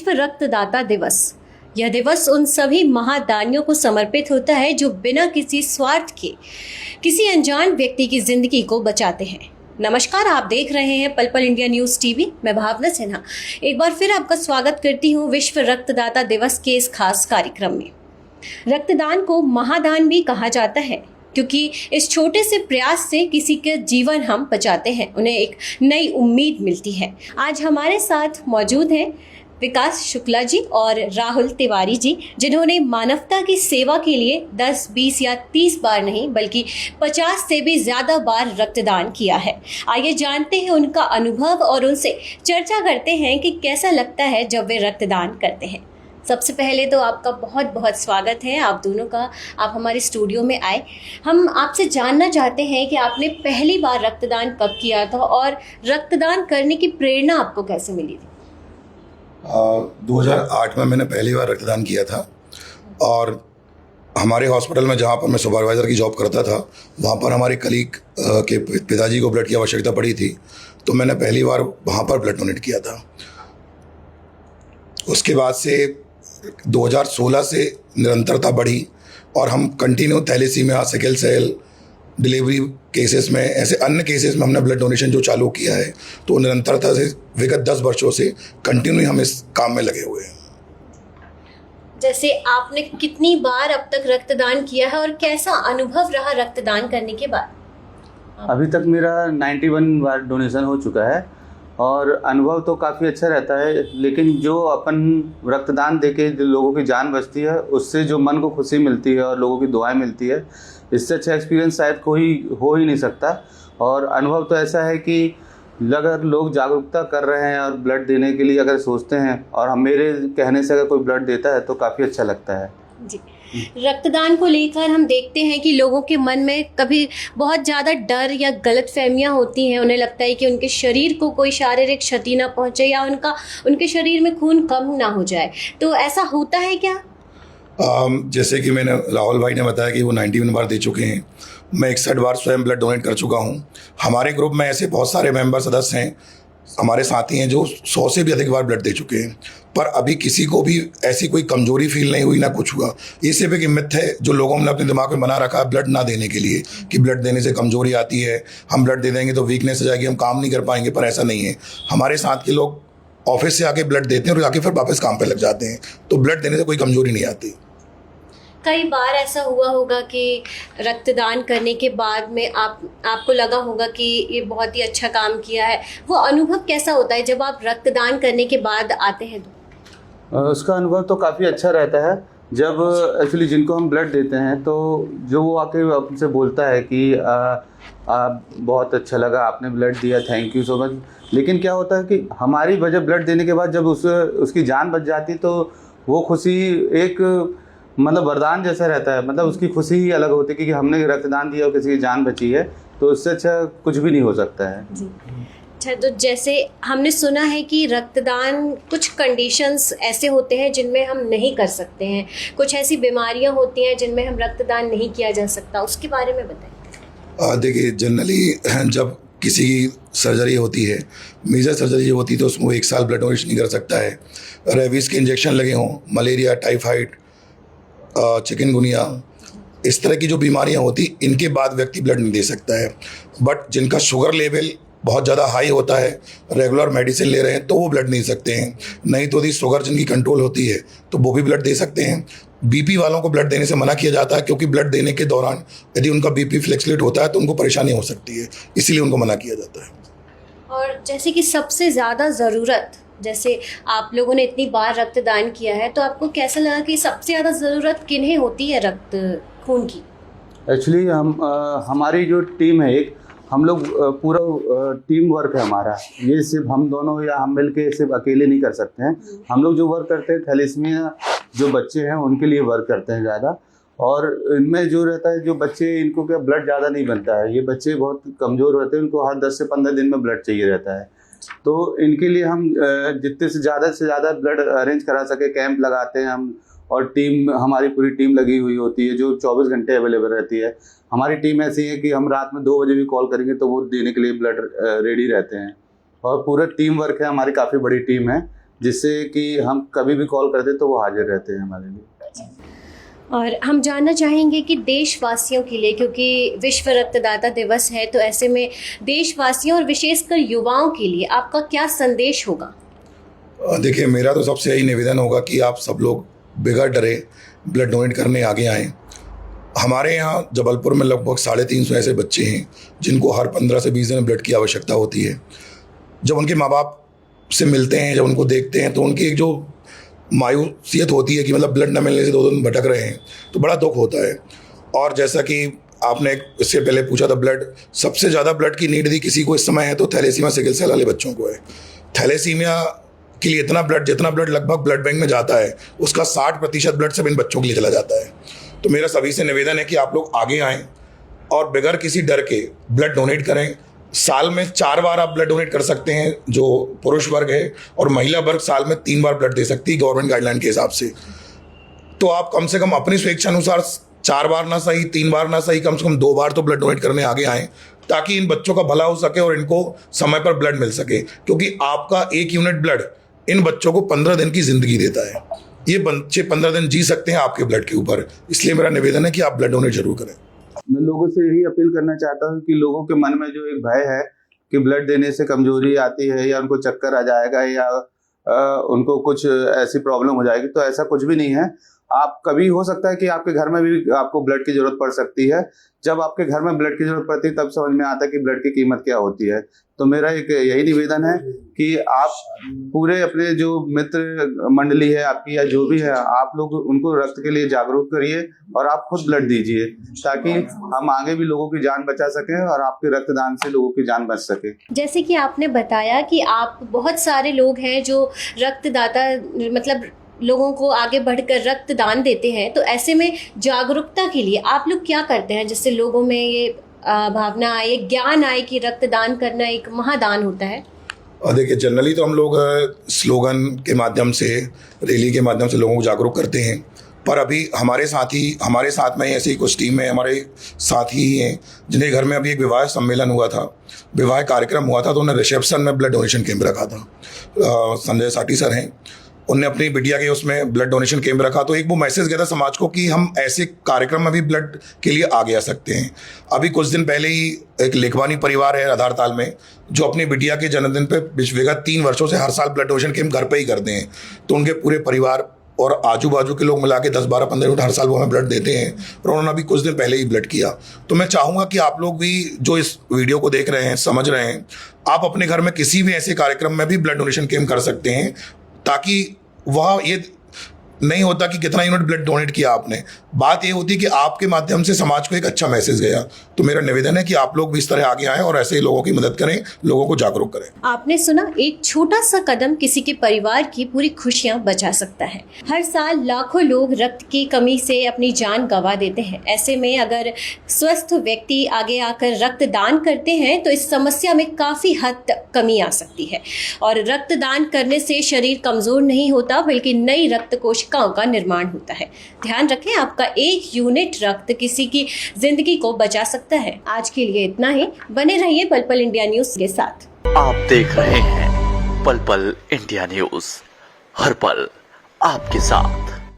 विश्व रक्तदाता दिवस। यह दिवस उन सभी महादानियों को समर्पित होता है जो बिना किसी स्वार्थ के किसी अनजान व्यक्ति की जिंदगी को बचाते हैं। नमस्कार, आप देख रहे हैं पल पल इंडिया न्यूज़ टीवी। मैं भावना सिन्हा एक बार फिर आपका स्वागत करती हूँ विश्व रक्तदाता दिवस के इस खास कार्यक्रम में। रक्तदान को महादान भी कहा जाता है क्योंकि इस छोटे से प्रयास से किसी के जीवन हम बचाते हैं, उन्हें एक नई उम्मीद मिलती है। आज हमारे साथ मौजूद हैं विकास शुक्ला जी और राहुल तिवारी जी, जिन्होंने मानवता की सेवा के लिए 10, 20 या 30 बार नहीं बल्कि 50 से भी ज़्यादा बार रक्तदान किया है। आइए जानते हैं उनका अनुभव और उनसे चर्चा करते हैं कि कैसा लगता है जब वे रक्तदान करते हैं। सबसे पहले तो आपका बहुत बहुत स्वागत है, आप दोनों का। आप हमारे स्टूडियो में आए। हम आपसे जानना चाहते हैं कि आपने पहली बार रक्तदान कब किया था और रक्तदान करने की प्रेरणा आपको कैसे मिली थी? 2008 में मैंने पहली बार रक्तदान किया था और हमारे हॉस्पिटल में जहाँ पर मैं सुपरवाइज़र की जॉब करता था, वहाँ पर हमारे कलीग के पिताजी को ब्लड की आवश्यकता पड़ी थी, तो मैंने पहली बार वहाँ पर ब्लड डोनेट किया था। उसके बाद से 2016 से निरंतरता बढ़ी और हम continue thalassemia, sickle cell, delivery cases में, ऐसे अन्य केसेस में हमने ब्लड डोनेशन जो चालू किया है, तो निरंतरता से विगत 10 वर्षों से कंटिन्यू हम इस काम में लगे हुए हैं। जैसे आपने कितनी बार अब तक रक्तदान किया है और कैसा अनुभव रहा रक्तदान करने के बाद? अभी तक मेरा 91 बार डोनेशन हो चुका है और अनुभव तो काफ़ी अच्छा रहता है, लेकिन जो अपन रक्तदान देके जो लोगों की जान बचती है, उससे जो मन को खुशी मिलती है और लोगों की दुआएं मिलती है, इससे अच्छा एक्सपीरियंस शायद कोई हो ही नहीं सकता। और अनुभव तो ऐसा है कि अगर लोग जागरूकता कर रहे हैं और ब्लड देने के लिए अगर सोचते हैं और हम मेरे कहने से अगर कोई ब्लड देता है तो काफ़ी अच्छा लगता है जी। रक्तदान को लेकर हम देखते हैं कि लोगों के मन में कभी बहुत ज़्यादा डर या गलतफहमियां होती हैं। उन्हें लगता है कि उनके शरीर को कोई शारीरिक क्षति ना पहुंचे या उनके शरीर में खून कम ना हो जाए, तो ऐसा होता है क्या? जैसे कि मैंने राहुल भाई ने बताया कि वो 91 बार दे चुके हैं, मैं 61 बार स्वयं ब्लड डोनेट कर चुका हूँ। हमारे ग्रुप में ऐसे बहुत सारे मेंबर सदस्य हैं, हमारे साथी हैं जो 100 से भी अधिक बार ब्लड दे चुके हैं, पर अभी किसी को भी ऐसी कोई कमजोरी फील नहीं हुई, ना कुछ हुआ। ये सिर्फ एक मिथ है जो लोगों ने अपने दिमाग में बना रखा है ब्लड ना देने के लिए, कि ब्लड देने से कमजोरी आती है, हम ब्लड दे देंगे तो वीकनेस हो जाएगी, हम काम नहीं कर पाएंगे, पर ऐसा नहीं है। हमारे साथ के लोग ऑफिस से आके ब्लड देते हैं और आके फिर वापस काम पर लग जाते हैं, तो ब्लड देने से कोई कमजोरी नहीं आती। कई बार ऐसा हुआ होगा कि रक्तदान करने के बाद में आपको लगा होगा कि ये बहुत ही अच्छा काम किया है। वो अनुभव कैसा होता है जब आप रक्तदान करने के बाद आते हैं तो? उसका अनुभव तो काफ़ी अच्छा रहता है। जब एक्चुअली जिनको हम ब्लड देते हैं तो जो वो आके हमसे बोलता है कि बहुत अच्छा लगा, आपने ब्लड दिया, थैंक यू सो मच। लेकिन क्या होता है कि हमारी वजह ब्लड देने के बाद जब उसकी जान बच जाती तो वो खुशी एक मतलब वरदान जैसा रहता है। मतलब उसकी खुशी ही अलग होती है कि हमने रक्तदान दिया और किसी की जान बची है, तो उससे अच्छा कुछ भी नहीं हो सकता है जी। अच्छा, तो जैसे हमने सुना है कि रक्तदान कुछ कंडीशंस ऐसे होते हैं जिनमें हम नहीं कर सकते हैं, कुछ ऐसी बीमारियां होती हैं जिनमें हम रक्तदान नहीं किया जा सकता, उसके बारे में बताइए। देखिए, जनरली जब किसी की सर्जरी होती है, मेजर सर्जरी होती है, तो उसमें 1 साल ब्लड डोनेशन नहीं कर सकता है। रेबीज़ के इंजेक्शन लगे हों, मलेरिया, टाइफाइड, चिकनगुनिया, इस तरह की जो बीमारियां होती, इनके बाद व्यक्ति ब्लड नहीं दे सकता है। बट जिनका शुगर लेवल बहुत ज़्यादा हाई होता है, रेगुलर मेडिसिन ले रहे हैं, तो वो ब्लड नहीं सकते हैं। नहीं तो यदि शुगर जिनकी कंट्रोल होती है तो वो भी ब्लड दे सकते हैं। बीपी वालों को ब्लड देने से मना किया जाता है, क्योंकि ब्लड देने के दौरान यदि उनका बीपी फ्लक्चुएट होता है तो उनको परेशानी हो सकती है, इसीलिए उनको मना किया जाता है। और जैसे कि सबसे ज़्यादा ज़रूरत, जैसे आप लोगों ने इतनी बार रक्तदान किया है, तो आपको कैसा लगा कि सबसे ज़्यादा ज़रूरत किन्हें होती है खून की? एक्चुअली हमारी जो टीम है, हम लोग पूरा टीम वर्क है हमारा। ये सिर्फ हम दोनों या हम मिल के सिर्फ अकेले नहीं कर सकते हैं। हम लोग जो वर्क करते हैं थैलेसीमिया जो बच्चे हैं उनके लिए वर्क करते हैं ज़्यादा। और इनमें जो रहता है, जो बच्चे, इनको क्या ब्लड ज़्यादा नहीं बनता है, ये बच्चे बहुत कमज़ोर होते हैं, उनको हर 10 से 15 दिन में ब्लड चाहिए रहता है। तो इनके लिए हम जितने से ज़्यादा ब्लड अरेंज करा सके कैंप लगाते हैं हम, और टीम, हमारी पूरी टीम लगी हुई होती है जो 24 घंटे अवेलेबल रहती है। हमारी टीम ऐसी है कि हम रात में 2 बजे भी कॉल करेंगे तो वो देने के लिए ब्लड रेडी रहते हैं। और पूरा टीम वर्क है, हमारी काफ़ी बड़ी टीम है जिससे कि हम कभी भी कॉल करते तो वो हाजिर रहते हैं हमारे लिए। और हम जानना चाहेंगे कि देशवासियों के लिए, क्योंकि विश्व रक्तदाता दिवस है, तो ऐसे में देशवासियों और विशेषकर युवाओं के लिए आपका क्या संदेश होगा? देखिए, मेरा तो सबसे यही निवेदन होगा कि आप सब लोग बगैर डरे ब्लड डोनेट करने आगे आएँ। हमारे यहाँ जबलपुर में लगभग 350 ऐसे बच्चे हैं जिनको हर 15 से 20 दिन ब्लड की आवश्यकता होती है। जब उनके माँ बाप से मिलते हैं, जब उनको देखते हैं, तो उनकी एक जो मायूसियत होती है कि मतलब ब्लड न मिलने से 2 दिन भटक रहे हैं, तो बड़ा दुख होता है। और जैसा कि आपने इससे पहले पूछा था, ब्लड सबसे ज़्यादा ब्लड की नीड यदि किसी को इस समय है तो थैलेसीमिया सिकल सेल वाले बच्चों को है। थैलेसीमिया के लिए जितना ब्लड लगभग ब्लड बैंक में जाता है, उसका 60% ब्लड सब इन बच्चों के लिए चला जाता है। तो मेरा सभी से निवेदन है कि आप लोग आगे आएँ और बगैर किसी डर के ब्लड डोनेट करें। साल में 4 बार आप ब्लड डोनेट कर सकते हैं जो पुरुष वर्ग है, और महिला वर्ग साल में 3 बार ब्लड दे सकती है गवर्नमेंट गाइडलाइन के हिसाब से। तो आप कम से कम अपनी स्वेच्छा अनुसार 4 बार ना सही, 3 बार ना सही, कम से कम 2 बार तो ब्लड डोनेट करने आगे आएँ, ताकि इन बच्चों का भला हो सके और इनको समय पर ब्लड मिल सके। क्योंकि आपका 1 यूनिट ब्लड इन बच्चों को 15 दिन की जिंदगी देता है। ये बच्चे 15 दिन जी सकते हैं आपके ब्लड के ऊपर। इसलिए मेरा निवेदन है कि आप ब्लड डोनेट जरूर करें। मैं लोगों से यही अपील करना चाहता हूँ कि लोगों के मन में जो एक भय है कि ब्लड देने से कमजोरी आती है या उनको चक्कर आ जाएगा या उनको कुछ ऐसी प्रॉब्लम हो जाएगी, तो ऐसा कुछ भी नहीं है। आप कभी हो सकता है कि आपके घर में भी आपको ब्लड की जरूरत पड़ सकती है। जब आपके घर में ब्लड की जरूरत पड़ती है तब समझ में आता है कि ब्लड की कीमत क्या होती है। तो मेरा एक यही निवेदन है कि आप पूरे अपने जो मित्र मंडली है आपकी या जो भी है, आप लोग उनको रक्त के लिए जागरूक करिए और आप खुद ब्लड दीजिए, ताकि हम आगे भी लोगों की जान बचा सकें और आपके रक्तदान से लोगों की जान बच सके। जैसे कि आपने बताया कि आप बहुत सारे लोग हैं जो रक्तदाता, मतलब लोगों को आगे बढ़कर रक्तदान देते हैं, तो ऐसे में जागरूकता के लिए आप लोग क्या करते हैं जिससे लोगों में ये भावना आए, ज्ञान आए कि रक्तदान करना एक महादान होता है? देखिए, जनरली तो हम लोग स्लोगन के माध्यम से, रैली के माध्यम से लोगों को जागरूक करते हैं, पर अभी हमारे साथ में ऐसी कुछ टीम है, हमारे साथी ही हैं जिन्हें घर में अभी एक विवाह सम्मेलन हुआ था, विवाह कार्यक्रम हुआ था, तो उन्होंने रिसेप्शन में ब्लड डोनेशन कैंप रखा था। संजय साटी सर हैं, उनने अपनी बिटिया के उसमें ब्लड डोनेशन कैंप रखा, तो एक वो मैसेज गया था समाज को कि हम ऐसे कार्यक्रम में भी ब्लड के लिए आगे आ सकते हैं। अभी कुछ दिन पहले ही एक लेखवानी परिवार है आधारताल में, जो अपनी बिटिया के जन्मदिन पे विगत 3 वर्षों से हर साल ब्लड डोनेशन कैंप घर पे ही करते हैं। तो उनके पूरे परिवार और आजू बाजू के लोग मिला के 10, 12, 15 मिनट हर साल वो हमें ब्लड देते हैं, और उन्होंने अभी कुछ दिन पहले ही ब्लड किया। तो मैं चाहूँगा कि आप लोग भी जो इस वीडियो को देख रहे हैं, समझ रहे हैं, आप अपने घर में किसी भी ऐसे कार्यक्रम में भी ब्लड डोनेशन कैंप कर सकते हैं, ताकि वह ये नहीं होता कि कितना यूनिट ब्लड डोनेट किया आपने, बात ये होती है कि आपके माध्यम से समाज को एक अच्छा मैसेज गया। तो मेरा निवेदन है कि आप लोग भी इस तरह आगे आएं और ऐसे ही लोगों की मदद करें, लोगों को जागरूक करें। आपने सुना, एक छोटा सा कदम किसी के परिवार की पूरी खुशियां बचा सकता है। हर साल लाखों लोग रक्त की कमी से अपनी जान गंवा देते हैं। ऐसे में अगर स्वस्थ व्यक्ति आगे आकर रक्तदान करते हैं तो इस समस्या में काफ़ी हद तक कमी आ सकती है। और रक्तदान करने से शरीर कमज़ोर नहीं होता, बल्कि नई रक्त कोशिकाओं का निर्माण होता है। ध्यान रखें, आपका 1 यूनिट रक्त किसी की जिंदगी को बचा सकता है। आज के लिए इतना ही। बने रहिए पल पल इंडिया न्यूज के साथ। आप देख रहे हैं पल पल इंडिया न्यूज, हर पल आपके साथ।